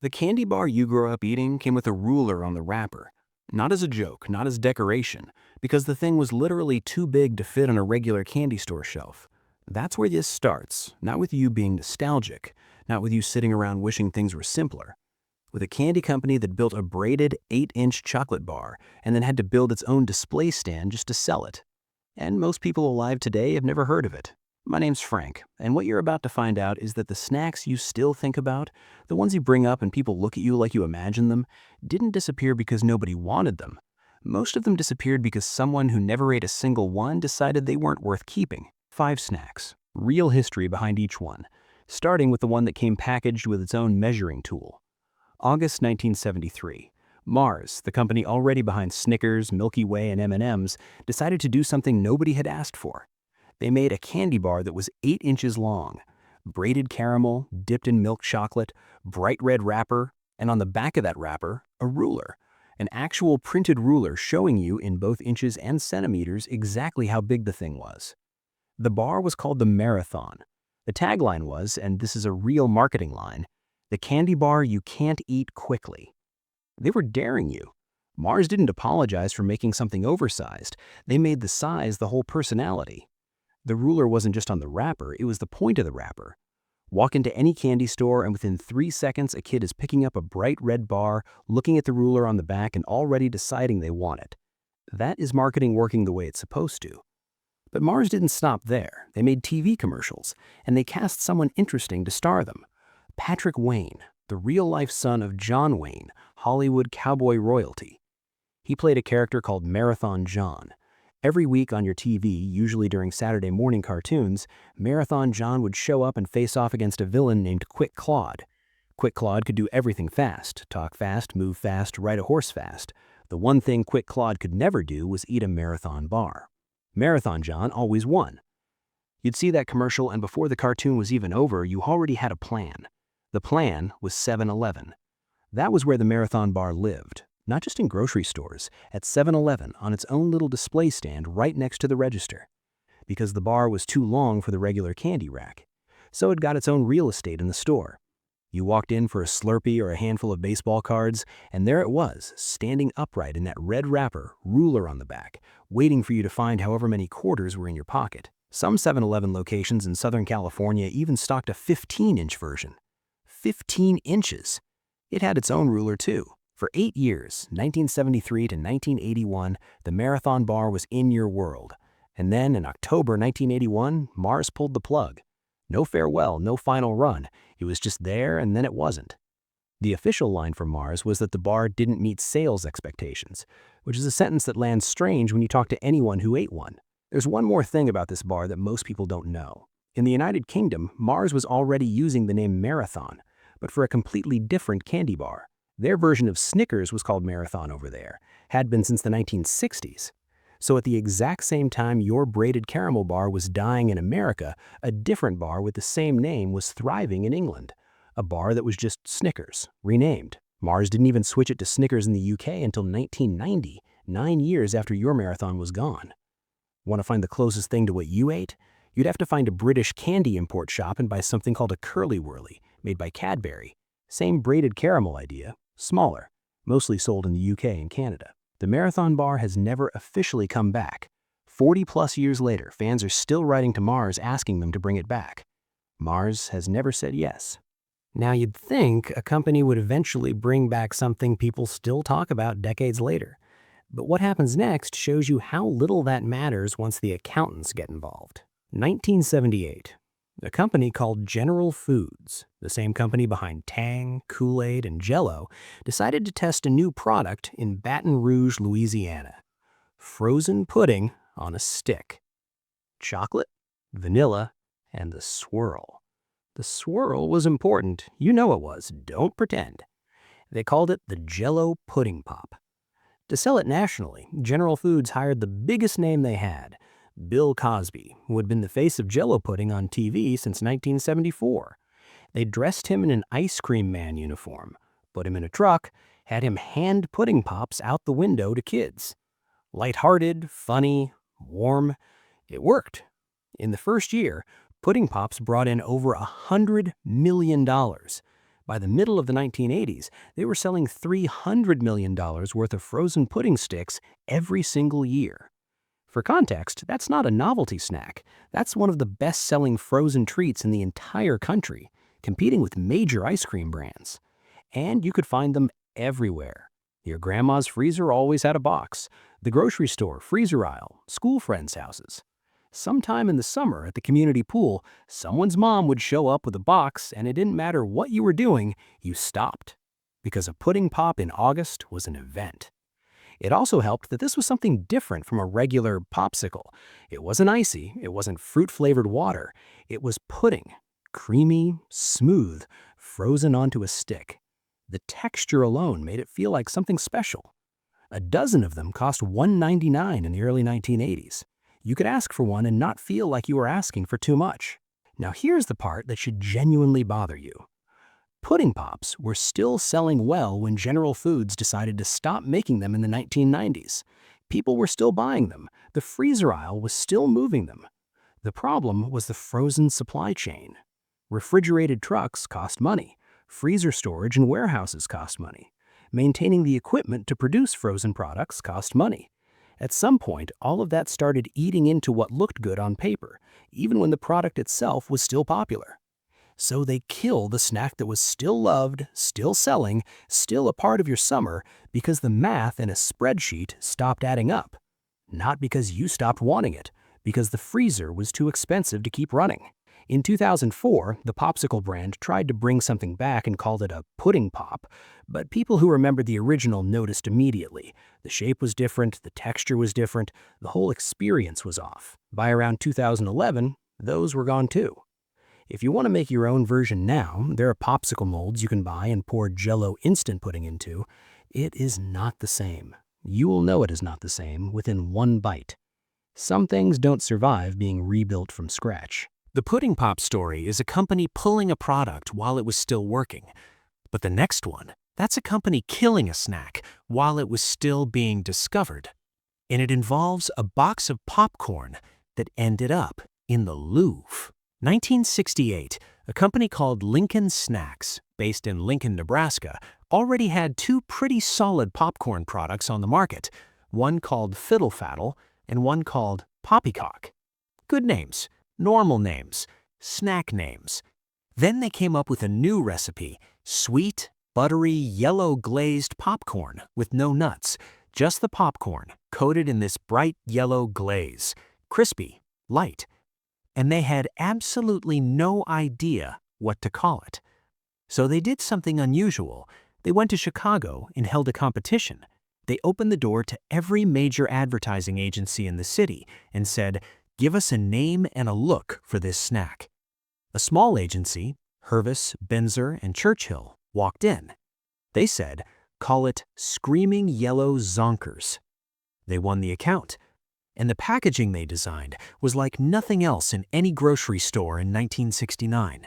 The candy bar you grew up eating came with a ruler on the wrapper. Not as a joke, not as decoration, because the thing was literally too big to fit on a regular candy store shelf. That's where this starts, not with you being nostalgic, not with you sitting around wishing things were simpler. With a candy company that built a braided 8-inch chocolate bar and then had to build its own display stand just to sell it. And most people alive today have never heard of it. My name's Frank, and what you're about to find out is that the snacks you still think about, the ones you bring up and people look at you like you imagine them, didn't disappear because nobody wanted them. Most of them disappeared because someone who never ate a single one decided they weren't worth keeping. 5 snacks, real history behind each one, starting with the one that came packaged with its own measuring tool. August 1973. Mars, the company already behind Snickers, Milky Way, and M&M's, decided to do something nobody had asked for. They made a candy bar that was 8 inches long, braided caramel, dipped in milk chocolate, bright red wrapper, and on the back of that wrapper, a ruler. An actual printed ruler showing you in both inches and centimeters exactly how big the thing was. The bar was called the Marathon. The tagline was, and this is a real marketing line, "The candy bar you can't eat quickly." They were daring you. Mars didn't apologize for making something oversized. They made the size the whole personality. The ruler wasn't just on the wrapper, it was the point of the wrapper. Walk into any candy store and within 3 seconds a kid is picking up a bright red bar, looking at the ruler on the back and already deciding they want it. That is marketing working the way it's supposed to. But Mars didn't stop there. They made TV commercials, and they cast someone interesting to star them. Patrick Wayne, the real-life son of John Wayne, Hollywood cowboy royalty. He played a character called Marathon John. Every week on your TV, usually during Saturday morning cartoons, Marathon John would show up and face off against a villain named Quick Claude. Quick Claude could do everything fast, talk fast, move fast, ride a horse fast. The one thing Quick Claude could never do was eat a Marathon bar. Marathon John always won. You'd see that commercial, and before the cartoon was even over, you already had a plan. The plan was 7-Eleven. That was where the Marathon bar lived. Not just in grocery stores, at 7-Eleven on its own little display stand right next to the register. Because the bar was too long for the regular candy rack. So it got its own real estate in the store. You walked in for a Slurpee or a handful of baseball cards, and there it was, standing upright in that red wrapper, ruler on the back, waiting for you to find however many quarters were in your pocket. Some 7-Eleven locations in Southern California even stocked a 15-inch version. 15 inches! It had its own ruler too. For 8 years, 1973 to 1981, the Marathon bar was in your world. And then in October 1981, Mars pulled the plug. No farewell, no final run. It was just there and then it wasn't. The official line from Mars was that the bar didn't meet sales expectations, which is a sentence that lands strange when you talk to anyone who ate one. There's one more thing about this bar that most people don't know. In the United Kingdom, Mars was already using the name Marathon, but for a completely different candy bar. Their version of Snickers was called Marathon over there, had been since the 1960s. So at the exact same time your braided caramel bar was dying in America, a different bar with the same name was thriving in England. A bar that was just Snickers, renamed. Mars didn't even switch it to Snickers in the UK until 1990, 9 years after your Marathon was gone. Want to find the closest thing to what you ate? You'd have to find a British candy import shop and buy something called a Curly Whirly, made by Cadbury. Same braided caramel idea, smaller, mostly sold in the UK and Canada. The Marathon bar has never officially come back. 40+ years later, fans are still writing to Mars asking them to bring it back. Mars has never said yes. Now you'd think a company would eventually bring back something people still talk about decades later. But what happens next shows you how little that matters once the accountants get involved. 1978. A company called General Foods, the same company behind Tang, Kool-Aid, and Jell-O, decided to test a new product in Baton Rouge, Louisiana. Frozen pudding on a stick. Chocolate, vanilla, and the swirl. The swirl was important. You know it was. Don't pretend. They called it the Jell-O Pudding Pop. To sell it nationally, General Foods hired the biggest name they had, Bill Cosby, who had been the face of Jell-O pudding on TV since 1974. They dressed him in an ice cream man uniform, put him in a truck, had him hand pudding pops out the window to kids. Lighthearted, funny, warm. It worked. In the first year, pudding pops brought in over $100 million. By the middle of the 1980s, they were selling $300 million worth of frozen pudding sticks every single year. For context, that's not a novelty snack. That's one of the best-selling frozen treats in the entire country, competing with major ice cream brands. And you could find them everywhere. Your grandma's freezer always had a box. The grocery store, freezer aisle, school friends' houses. Sometime in the summer at the community pool, someone's mom would show up with a box, and it didn't matter what you were doing, you stopped. Because a pudding pop in August was an event. It also helped that this was something different from a regular popsicle. It wasn't icy, it wasn't fruit-flavored water. It was pudding, creamy, smooth, frozen onto a stick. The texture alone made it feel like something special. A dozen of them cost $1.99 in the early 1980s. You could ask for one and not feel like you were asking for too much. Now here's the part that should genuinely bother you. Pudding Pops were still selling well when General Foods decided to stop making them in the 1990s. People were still buying them. The freezer aisle was still moving them. The problem was the frozen supply chain. Refrigerated trucks cost money. Freezer storage and warehouses cost money. Maintaining the equipment to produce frozen products cost money. At some point, all of that started eating into what looked good on paper, even when the product itself was still popular. So they killed the snack that was still loved, still selling, still a part of your summer, because the math in a spreadsheet stopped adding up. Not because you stopped wanting it, because the freezer was too expensive to keep running. In 2004, the popsicle brand tried to bring something back and called it a pudding pop, but people who remembered the original noticed immediately. The shape was different, the texture was different, the whole experience was off. By around 2011, those were gone too. If you want to make your own version now, there are popsicle molds you can buy and pour Jell-O instant pudding into. It is not the same. You will know it is not the same within one bite. Some things don't survive being rebuilt from scratch. The Pudding Pop story is a company pulling a product while it was still working. But the next one, that's a company killing a snack while it was still being discovered. And it involves a box of popcorn that ended up in the Louvre. 1968, a company called Lincoln Snacks, based in Lincoln, Nebraska, already had two pretty solid popcorn products on the market, one called Fiddle Faddle and one called Poppycock. Good names, normal names, snack names. Then they came up with a new recipe, sweet, buttery, yellow glazed popcorn with no nuts, just the popcorn coated in this bright yellow glaze, crispy, light. And they had absolutely no idea what to call it. So they did something unusual. They went to Chicago and held a competition. They opened the door to every major advertising agency in the city and said, "Give us a name and a look for this snack." A small agency, Hervis, Benzer, and Churchill, walked in. They said, "Call it Screaming Yellow Zonkers." They won the account. And the packaging they designed was like nothing else in any grocery store in 1969.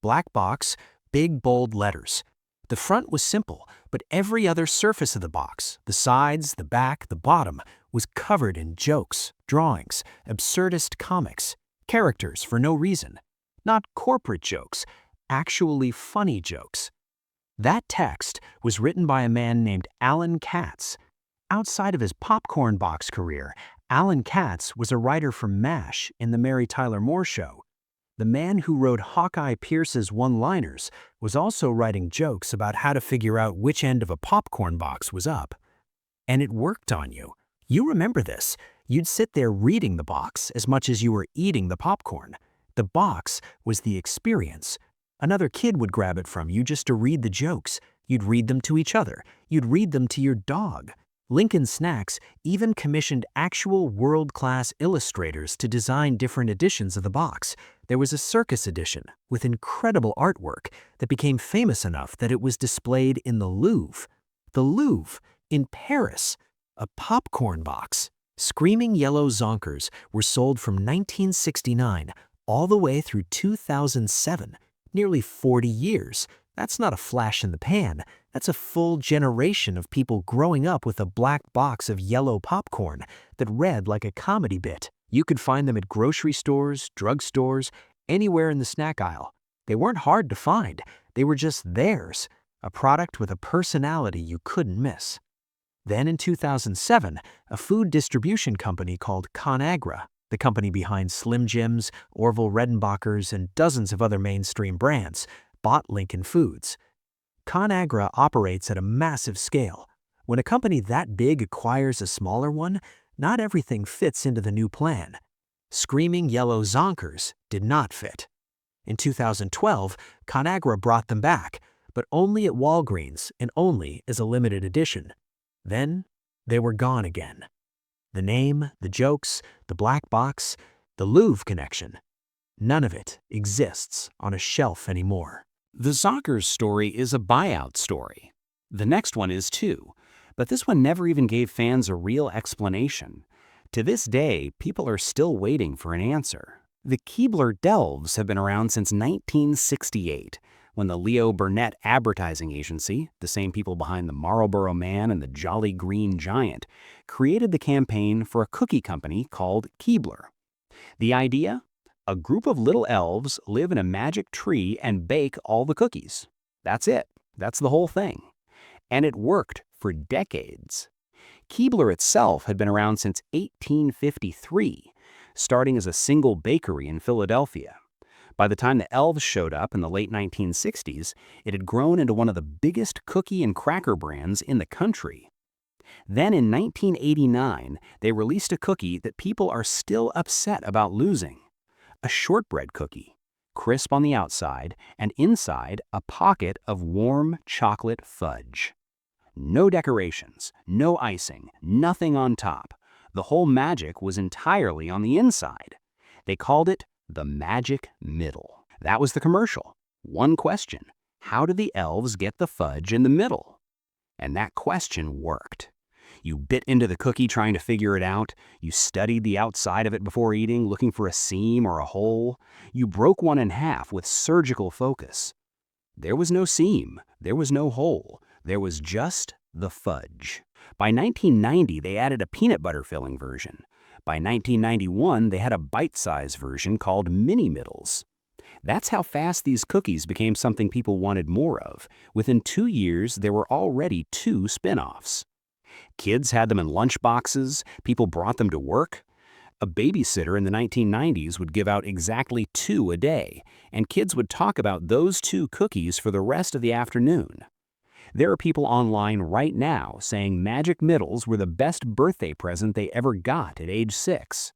Black box, big bold letters. The front was simple, but every other surface of the box, the sides, the back, the bottom, was covered in jokes, drawings, absurdist comics, characters for no reason. Not corporate jokes, actually funny jokes. That text was written by a man named Alan Katz. Outside of his popcorn box career, Alan Katz was a writer for MASH in The Mary Tyler Moore Show. The man who wrote Hawkeye Pierce's one-liners was also writing jokes about how to figure out which end of a popcorn box was up. And it worked on you. You remember this. You'd sit there reading the box as much as you were eating the popcorn. The box was the experience. Another kid would grab it from you just to read the jokes. You'd read them to each other. You'd read them to your dog. Lincoln Snacks even commissioned actual world-class illustrators to design different editions of the box. There was a circus edition with incredible artwork that became famous enough that it was displayed in the Louvre. The Louvre, in Paris. A popcorn box. Screaming Yellow Zonkers were sold from 1969 all the way through 2007. Nearly 40 years. That's not a flash in the pan. That's a full generation of people growing up with a black box of yellow popcorn that read like a comedy bit. You could find them at grocery stores, drugstores, anywhere in the snack aisle. They weren't hard to find. They were just theirs, a product with a personality you couldn't miss. Then in 2007, a food distribution company called ConAgra, the company behind Slim Jims, Orville Redenbacher's, and dozens of other mainstream brands, bought Lincoln Foods. ConAgra operates at a massive scale. When a company that big acquires a smaller one, not everything fits into the new plan. Screaming yellow Zonkers did not fit. In 2012, ConAgra brought them back, but only at Walgreens and only as a limited edition. Then, they were gone again. The name, the jokes, the black box, the Louvre connection, none of it exists on a shelf anymore. The Zonkers story is a buyout story. The next one is too, but this one never even gave fans a real explanation. To this day, people are still waiting for an answer. The Keebler Delves have been around since 1968, when the Leo Burnett Advertising Agency, the same people behind the Marlboro Man and the Jolly Green Giant, created the campaign for a cookie company called Keebler. The idea? A group of little elves live in a magic tree and bake all the cookies. That's it. That's the whole thing. And it worked for decades. Keebler itself had been around since 1853, starting as a single bakery in Philadelphia. By the time the elves showed up in the late 1960s, it had grown into one of the biggest cookie and cracker brands in the country. Then in 1989, they released a cookie that people are still upset about losing. A shortbread cookie, crisp on the outside, and inside a pocket of warm chocolate fudge. No decorations, no icing, nothing on top. The whole magic was entirely on the inside. They called it the Magic Middle. That was the commercial. One question: how did the elves get the fudge in the middle? And that question worked. You bit into the cookie trying to figure it out. You studied the outside of it before eating, looking for a seam or a hole. You broke one in half with surgical focus. There was no seam. There was no hole. There was just the fudge. By 1990, they added a peanut butter filling version. By 1991, they had a bite-sized version called Mini Middles. That's how fast these cookies became something people wanted more of. Within 2 years, there were already 2 spin-offs. Kids had them in lunch boxes, people brought them to work. A babysitter in the 1990s would give out exactly 2 a day, and kids would talk about those 2 cookies for the rest of the afternoon. There are people online right now saying Magic Middles were the best birthday present they ever got at age 6.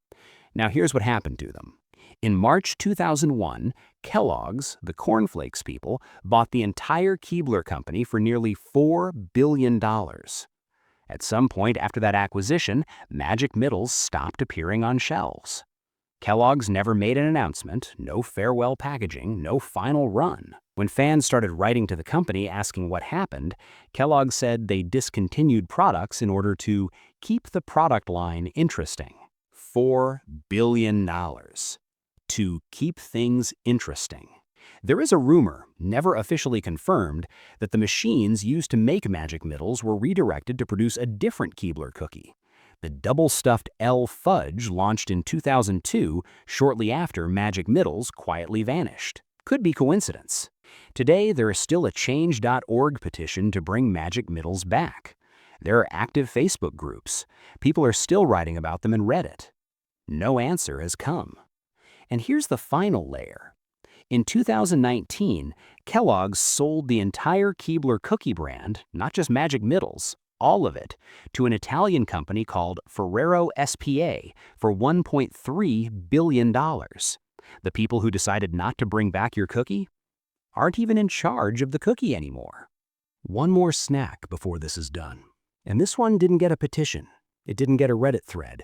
Now here's what happened to them. In March 2001, Kellogg's, the cornflakes people, bought the entire Keebler company for nearly $4 billion. At some point after that acquisition, Magic Middles stopped appearing on shelves. Kellogg's never made an announcement, no farewell packaging, no final run. When fans started writing to the company asking what happened, Kellogg said they discontinued products in order to keep the product line interesting. $4 billion. To keep things interesting. There is a rumor, never officially confirmed, that the machines used to make Magic Middles were redirected to produce a different Keebler cookie. The double-stuffed L fudge launched in 2002, shortly after Magic Middles quietly vanished. Could be coincidence. Today, there is still a change.org petition to bring Magic Middles back. There are active Facebook groups. People are still writing about them in Reddit. No answer has come. And here's the final layer. In 2019, Kellogg's sold the entire Keebler cookie brand, not just Magic Middles, all of it, to an Italian company called Ferrero S.p.A. for $1.3 billion. The people who decided not to bring back your cookie aren't even in charge of the cookie anymore. One more snack before this is done. And this one didn't get a petition. It didn't get a Reddit thread.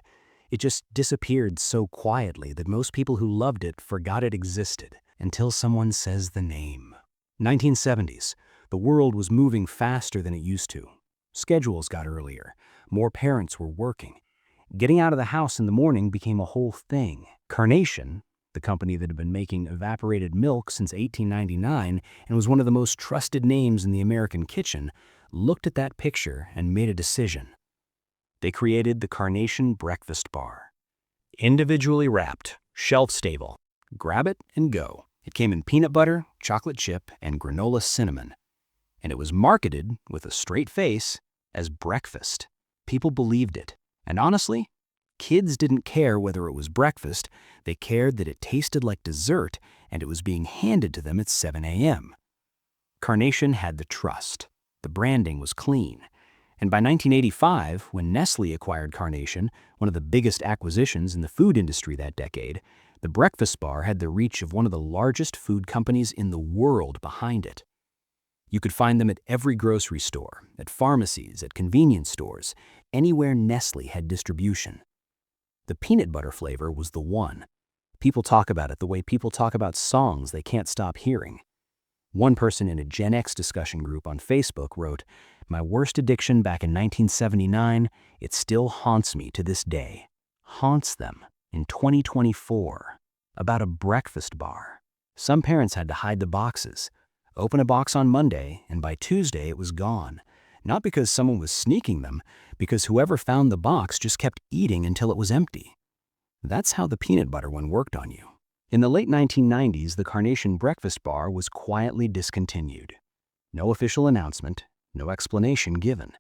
It just disappeared so quietly that most people who loved it forgot it existed until someone says the name. 1970s. The world was moving faster than it used to. Schedules got earlier. More parents were working. Getting out of the house in the morning became a whole thing. Carnation, the company that had been making evaporated milk since 1899 and was one of the most trusted names in the American kitchen, looked at that picture and made a decision. They created the Carnation breakfast bar. Individually wrapped, shelf-stable. Grab it and go. It came in peanut butter, chocolate chip, and granola cinnamon. And it was marketed, with a straight face, as breakfast. People believed it. And honestly, kids didn't care whether it was breakfast. They cared that it tasted like dessert and it was being handed to them at 7 a.m. Carnation had the trust. The branding was clean. And by 1985, when Nestle acquired Carnation, one of the biggest acquisitions in the food industry that decade, the breakfast bar had the reach of one of the largest food companies in the world behind it. You could find them at every grocery store, at pharmacies, at convenience stores, anywhere Nestle had distribution. The peanut butter flavor was the one. People talk about it the way people talk about songs they can't stop hearing. One person in a Gen X discussion group on Facebook wrote, "My worst addiction back in 1979, it still haunts me to this day." Haunts them in 2024. About a breakfast bar. Some parents had to hide the boxes. Open a box on Monday, and by Tuesday it was gone. Not because someone was sneaking them, because whoever found the box just kept eating until it was empty. That's how the peanut butter one worked on you. In the late 1990s, the Carnation breakfast bar was quietly discontinued. No official announcement, no explanation given.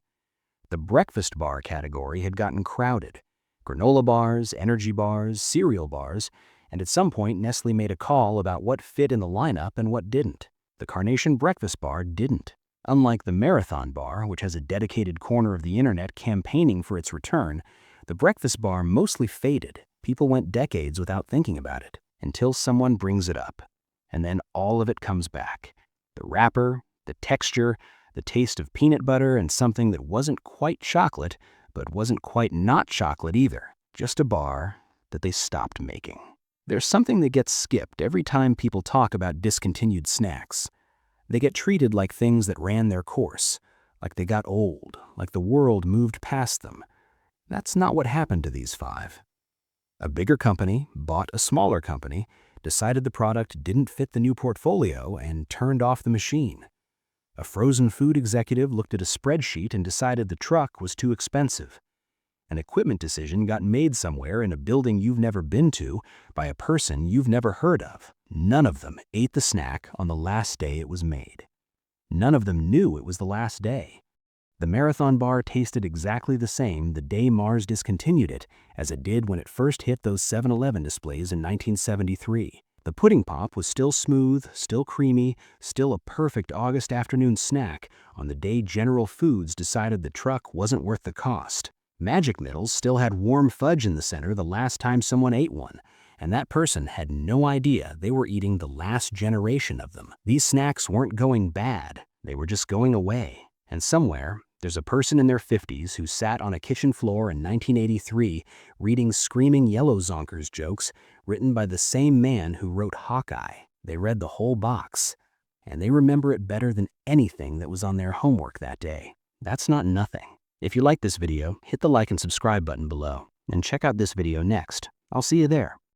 The breakfast bar category had gotten crowded. Granola bars, energy bars, cereal bars, and at some point Nestle made a call about what fit in the lineup and what didn't. The Carnation breakfast bar didn't. Unlike the Marathon bar, which has a dedicated corner of the internet campaigning for its return, the breakfast bar mostly faded. People went decades without thinking about it, until someone brings it up. And then all of it comes back. The wrapper, the texture, the taste of peanut butter, and something that wasn't quite chocolate, but wasn't quite not chocolate either. Just a bar that they stopped making. There's something that gets skipped every time people talk about discontinued snacks. They get treated like things that ran their course, like they got old, like the world moved past them. That's not what happened to these five. A bigger company bought a smaller company, decided the product didn't fit the new portfolio, and turned off the machine. A frozen food executive looked at a spreadsheet and decided the truck was too expensive. An equipment decision got made somewhere in a building you've never been to by a person you've never heard of. None of them ate the snack on the last day it was made. None of them knew it was the last day. The Marathon bar tasted exactly the same the day Mars discontinued it as it did when it first hit those 7-Eleven displays in 1973. The pudding pop was still smooth, still creamy, still a perfect August afternoon snack on the day General Foods decided the truck wasn't worth the cost. Magic Middles still had warm fudge in the center the last time someone ate one, and that person had no idea they were eating the last generation of them. These snacks weren't going bad, they were just going away. And somewhere, there's a person in their 50s who sat on a kitchen floor in 1983 reading screaming Yellow Zonkers jokes written by the same man who wrote Hawkeye. They read the whole box, and they remember it better than anything that was on their homework that day. That's not nothing. If you like this video, hit the like and subscribe button below, and check out this video next. I'll see you there.